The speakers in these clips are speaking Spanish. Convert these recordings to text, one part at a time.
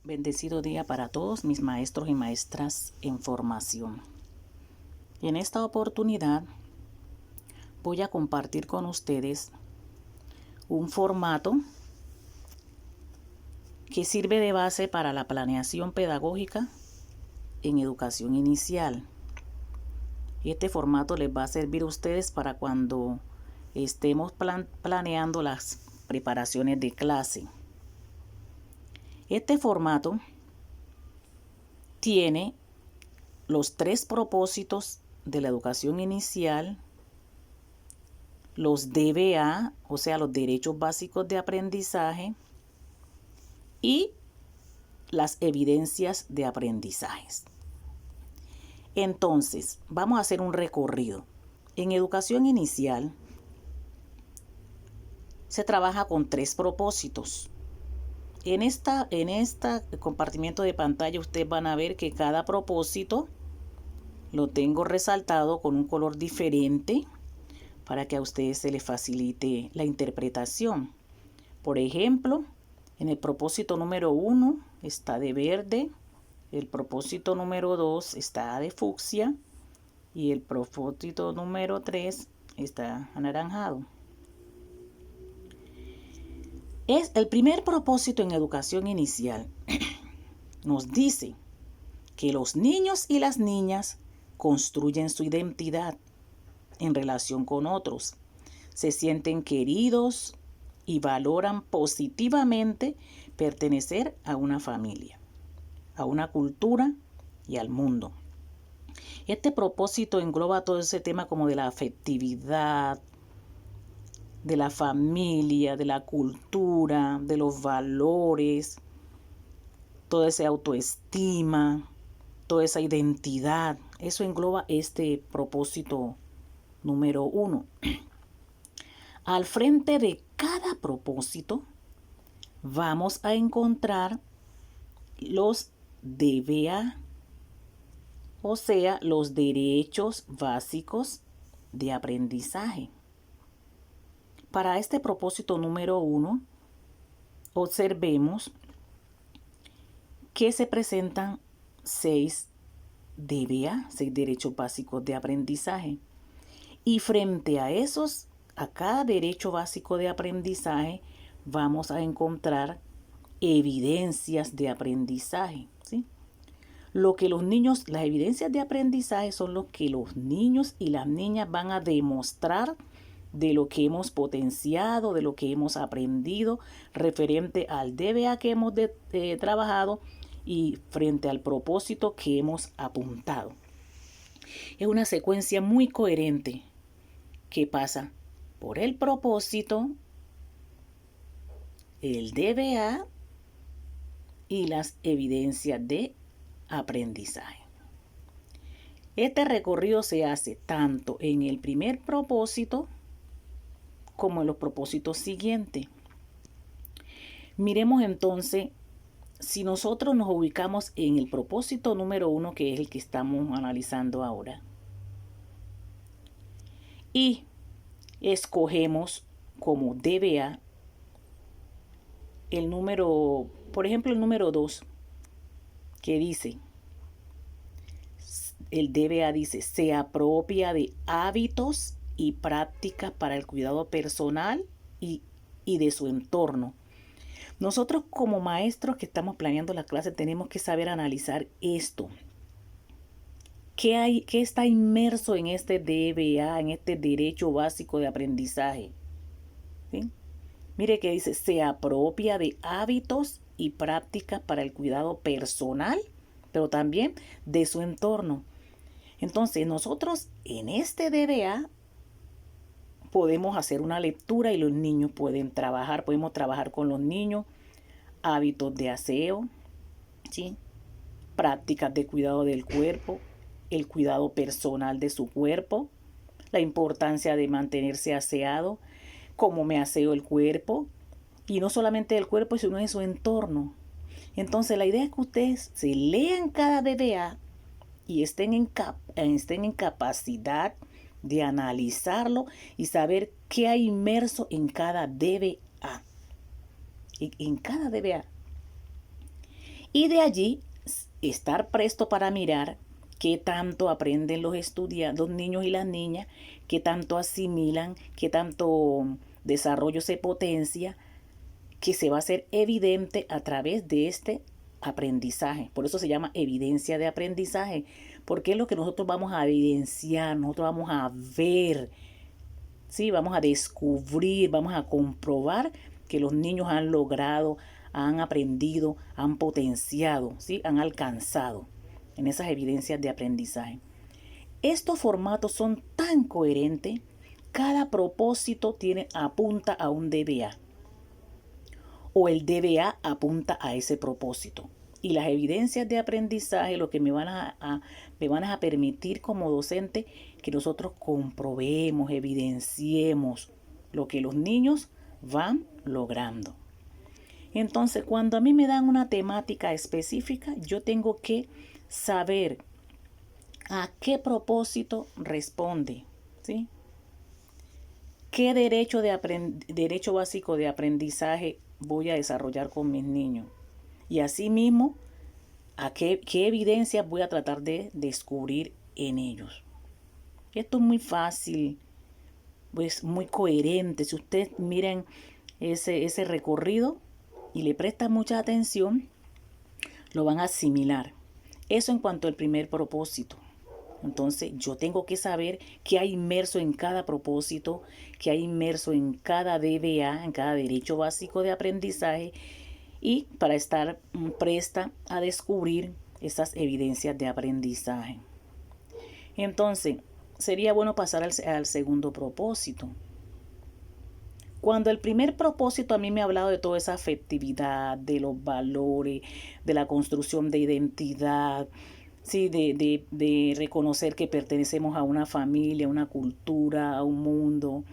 Bendecido día para todos mis maestros y maestras en formación. En esta oportunidad voy a compartir con ustedes un formato que sirve de base para la planeación pedagógica en educación inicial. Este formato les va a servir a ustedes para cuando estemos planeando las preparaciones de clase. Este formato tiene los 3 propósitos de la educación inicial, los DBA, o sea, los derechos básicos de aprendizaje, y las evidencias de aprendizajes. Entonces, vamos a hacer un recorrido. En educación inicial se trabaja con 3 propósitos. En este compartimiento de pantalla ustedes van a ver que cada propósito lo tengo resaltado con un color diferente para que a ustedes se les facilite la interpretación. Por ejemplo, en el propósito número 1 está de verde, el propósito número 2 está de fucsia y el propósito número 3 está anaranjado. Es el primer propósito en educación inicial. Nos dice que los niños y las niñas construyen su identidad en relación con otros, se sienten queridos y valoran positivamente pertenecer a una familia, a una cultura y al mundo. Este propósito engloba todo ese tema como de la afectividad, de la familia, de la cultura, de los valores, toda esa autoestima, toda esa identidad. Eso engloba este propósito número 1. Al frente de cada propósito vamos a encontrar los DBA, o sea, los derechos básicos de aprendizaje. Para este propósito número 1, observemos que se presentan 6 DBA, 6 derechos básicos de aprendizaje. Y frente a cada derecho básico de aprendizaje, vamos a encontrar evidencias de aprendizaje, ¿sí? Las evidencias de aprendizaje son lo que los niños y las niñas van a demostrar de lo que hemos potenciado, de lo que hemos aprendido referente al DBA que hemos trabajado y frente al propósito que hemos apuntado. Es una secuencia muy coherente que pasa por el propósito, el DBA y las evidencias de aprendizaje. Este recorrido se hace tanto en el primer propósito como en los propósitos siguientes. Miremos entonces, si nosotros nos ubicamos en el propósito número 1, que es el que estamos analizando ahora, y escogemos como DBA el número, por ejemplo, el número 2, que dice, el DBA dice, se apropia de hábitos y prácticas para el cuidado personal y de su entorno. Nosotros como maestros que estamos planeando la clase tenemos que saber analizar esto. ¿Qué está inmerso en este DBA, en este derecho básico de aprendizaje? ¿Sí? Mire que dice, se apropia de hábitos y prácticas para el cuidado personal, pero también de su entorno. Entonces, nosotros en este DBA podemos hacer una lectura y los niños podemos trabajar con los niños, hábitos de aseo, ¿sí? Prácticas de cuidado del cuerpo, el cuidado personal de su cuerpo, la importancia de mantenerse aseado, cómo me aseo el cuerpo, y no solamente el cuerpo, sino en su entorno. Entonces la idea es que ustedes se lean cada DBA y estén en capacidad de analizarlo y saber qué hay inmerso en cada DBA. En cada DBA. Y de allí estar presto para mirar qué tanto aprenden los niños y las niñas, qué tanto asimilan, qué tanto desarrollo se potencia, que se va a hacer evidente a través de este aprendizaje. Por eso se llama evidencia de aprendizaje, porque es lo que nosotros vamos a evidenciar, nosotros vamos a ver, ¿sí? Vamos a descubrir, vamos a comprobar que los niños han logrado, han aprendido, han potenciado, ¿sí? Han alcanzado en esas evidencias de aprendizaje. Estos formatos son tan coherentes, cada propósito apunta a un DBA o el DBA apunta a ese propósito. Y las evidencias de aprendizaje lo que me van a permitir como docente que nosotros comprobemos, evidenciemos lo que los niños van logrando. Entonces, cuando a mí me dan una temática específica, yo tengo que saber a qué propósito responde, ¿sí? ¿Qué derecho básico de aprendizaje voy a desarrollar con mis niños? Y asimismo, qué evidencias voy a tratar de descubrir en ellos. Esto es muy fácil, pues muy coherente. Si ustedes miren ese recorrido y le prestan mucha atención, lo van a asimilar. Eso en cuanto al primer propósito. Entonces yo tengo que saber qué hay inmerso en cada propósito, qué hay inmerso en cada DBA, en cada derecho básico de aprendizaje, y para estar presta a descubrir esas evidencias de aprendizaje. Entonces, sería bueno pasar al segundo propósito. Cuando el primer propósito a mí me ha hablado de toda esa afectividad, de los valores, de la construcción de identidad, sí, de reconocer que pertenecemos a una familia, a una cultura, a un mundo,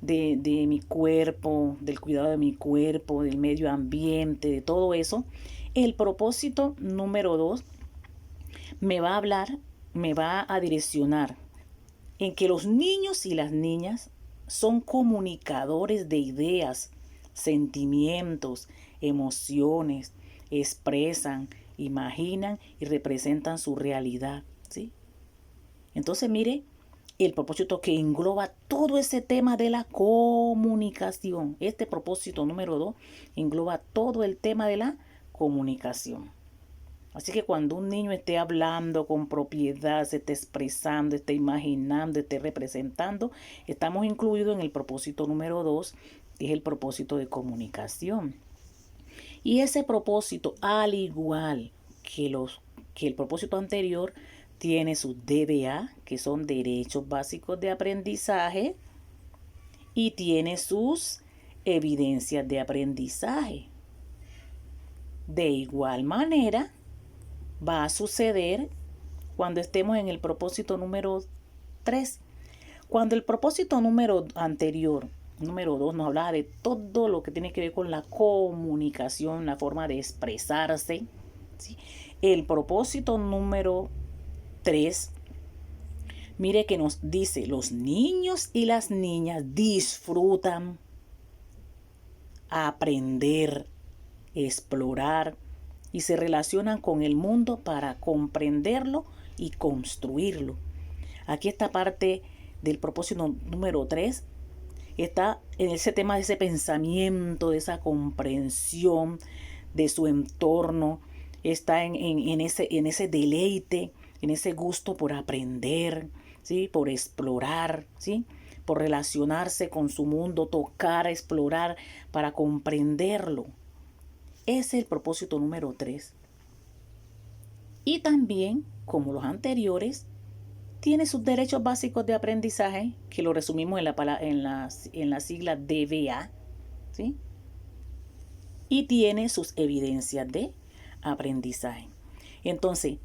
de mi cuerpo, del cuidado de mi cuerpo, del medio ambiente, de todo eso. El propósito número 2 me va a hablar, me va a direccionar en que los niños y las niñas son comunicadores de ideas, sentimientos, emociones, expresan, imaginan y representan su realidad, ¿sí? Entonces, mire, el propósito que engloba todo ese tema de la comunicación. Este propósito número 2 engloba todo el tema de la comunicación. Así que cuando un niño esté hablando con propiedad, se esté expresando, esté imaginando, esté representando, estamos incluidos en el propósito número 2, que es el propósito de comunicación. Y ese propósito, al igual que el propósito anterior, tiene sus DBA, que son derechos básicos de aprendizaje, y tiene sus evidencias de aprendizaje. De igual manera, va a suceder cuando estemos en el propósito número 3. Cuando el propósito anterior, número 2, nos hablaba de todo lo que tiene que ver con la comunicación, la forma de expresarse, ¿sí? El propósito número 3, mire que nos dice, los niños y las niñas disfrutan aprender, explorar y se relacionan con el mundo para comprenderlo y construirlo. Aquí esta parte del propósito número 3 está en ese tema de ese pensamiento, de esa comprensión de su entorno, está en ese deleite, en ese gusto por aprender, ¿sí? Por explorar, ¿sí? Por relacionarse con su mundo, tocar, explorar, para comprenderlo. Ese es el propósito número 3. Y también, como los anteriores, tiene sus derechos básicos de aprendizaje, que lo resumimos en la sigla DBA, ¿sí? Y tiene sus evidencias de aprendizaje. Entonces,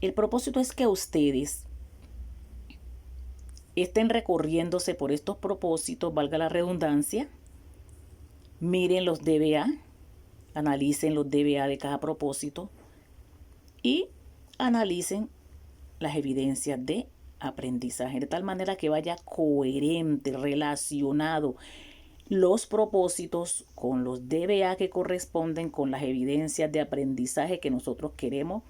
el propósito es que ustedes estén recorriéndose por estos propósitos, valga la redundancia, miren los DBA, analicen los DBA de cada propósito y analicen las evidencias de aprendizaje, de tal manera que vaya coherente, relacionado, los propósitos con los DBA que corresponden con las evidencias de aprendizaje que nosotros queremos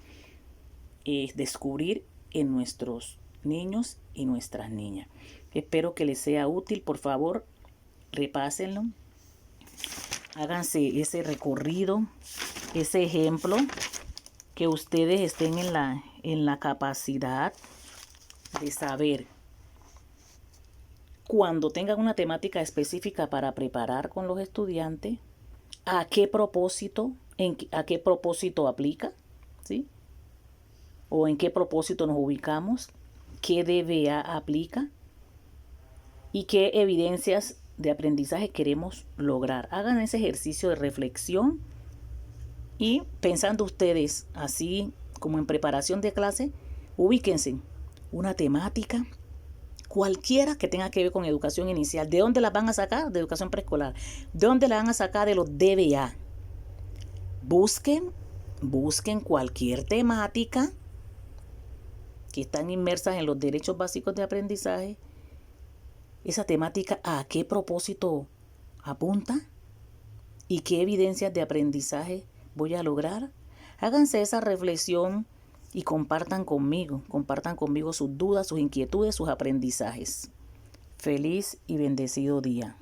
descubrir en nuestros niños y nuestras niñas. Espero que les sea útil. Por favor, repásenlo. Háganse ese recorrido, ese ejemplo, que ustedes estén en la capacidad de saber cuando tengan una temática específica para preparar con los estudiantes, a qué propósito aplica, ¿sí? O en qué propósito nos ubicamos, qué DBA aplica y qué evidencias de aprendizaje queremos lograr. Hagan ese ejercicio de reflexión y pensando ustedes así como en preparación de clase, ubíquense una temática cualquiera que tenga que ver con educación inicial. ¿De dónde la van a sacar? De educación preescolar. ¿De dónde la van a sacar? De los DBA. Busquen cualquier temática que están inmersas en los derechos básicos de aprendizaje. Esa temática, ¿a qué propósito apunta? ¿Y qué evidencias de aprendizaje voy a lograr? Háganse esa reflexión y compartan conmigo sus dudas, sus inquietudes, sus aprendizajes. Feliz y bendecido día.